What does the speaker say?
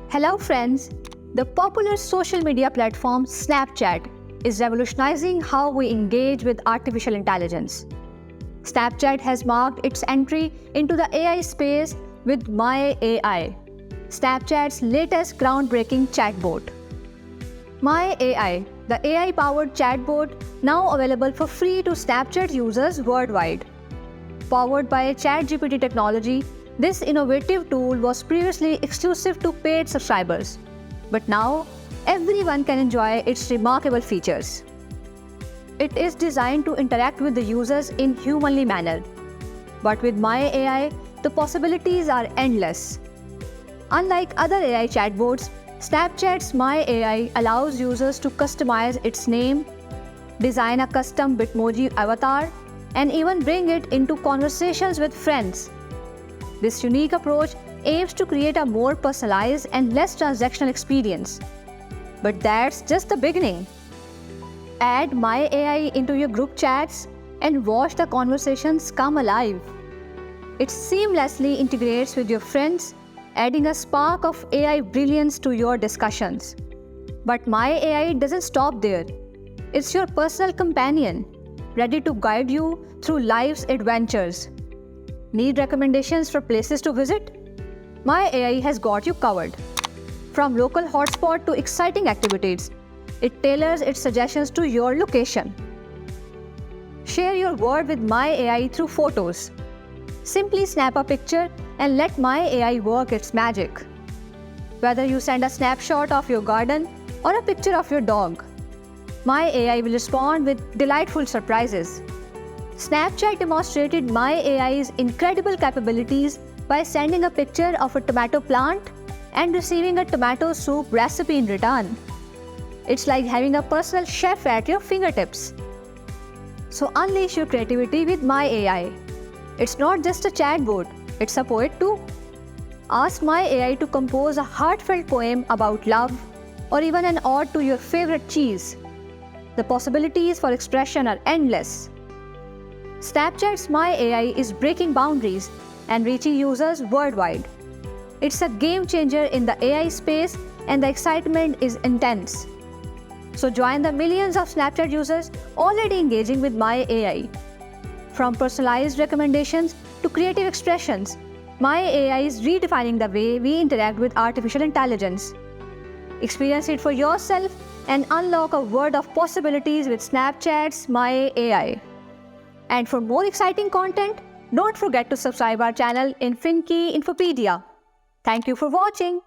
Hello friends, the popular social media platform Snapchat is revolutionizing how we engage with artificial intelligence. Snapchat has marked its entry into the AI space with My AI, Snapchat's latest groundbreaking chatbot. My AI, the AI-powered chatbot now available for free to Snapchat users worldwide. Powered by ChatGPT technology, this innovative tool was previously exclusive to paid subscribers, but now everyone can enjoy its remarkable features. It is designed to interact with the users in humanly manner, but with My AI, the possibilities are endless. Unlike other AI chatbots, Snapchat's My AI allows users to customize its name, design a custom Bitmoji avatar, and even bring it into conversations with friends. This unique approach aims to create a more personalized and less transactional experience. But that's just the beginning. Add My AI into your group chats and watch the conversations come alive. It seamlessly integrates with your friends, adding a spark of AI brilliance to your discussions. But My AI doesn't stop there. It's your personal companion, ready to guide you through life's adventures. Need recommendations for places to visit? My AI has got you covered. From local hotspot to exciting activities, it tailors its suggestions to your location. Share your word with My AI through photos. Simply snap a picture and let My AI work its magic. Whether you send a snapshot of your garden or a picture of your dog, My AI will respond with delightful surprises. Snapchat demonstrated My AI's incredible capabilities by sending a picture of a tomato plant and receiving a tomato soup recipe in return. It's like having a personal chef at your fingertips. So unleash your creativity with My AI. It's not just a chatbot, it's a poet too. Ask My AI to compose a heartfelt poem about love or even an ode to your favorite cheese. The possibilities for expression are endless. Snapchat's My AI is breaking boundaries and reaching users worldwide. It's a game changer in the AI space and the excitement is intense. So join the millions of Snapchat users already engaging with My AI. From personalized recommendations to creative expressions, My AI is redefining the way we interact with artificial intelligence. Experience it for yourself and unlock a world of possibilities with Snapchat's My AI. And for more exciting content, don't forget to subscribe our channel in FinKey Infopedia. Thank you for watching.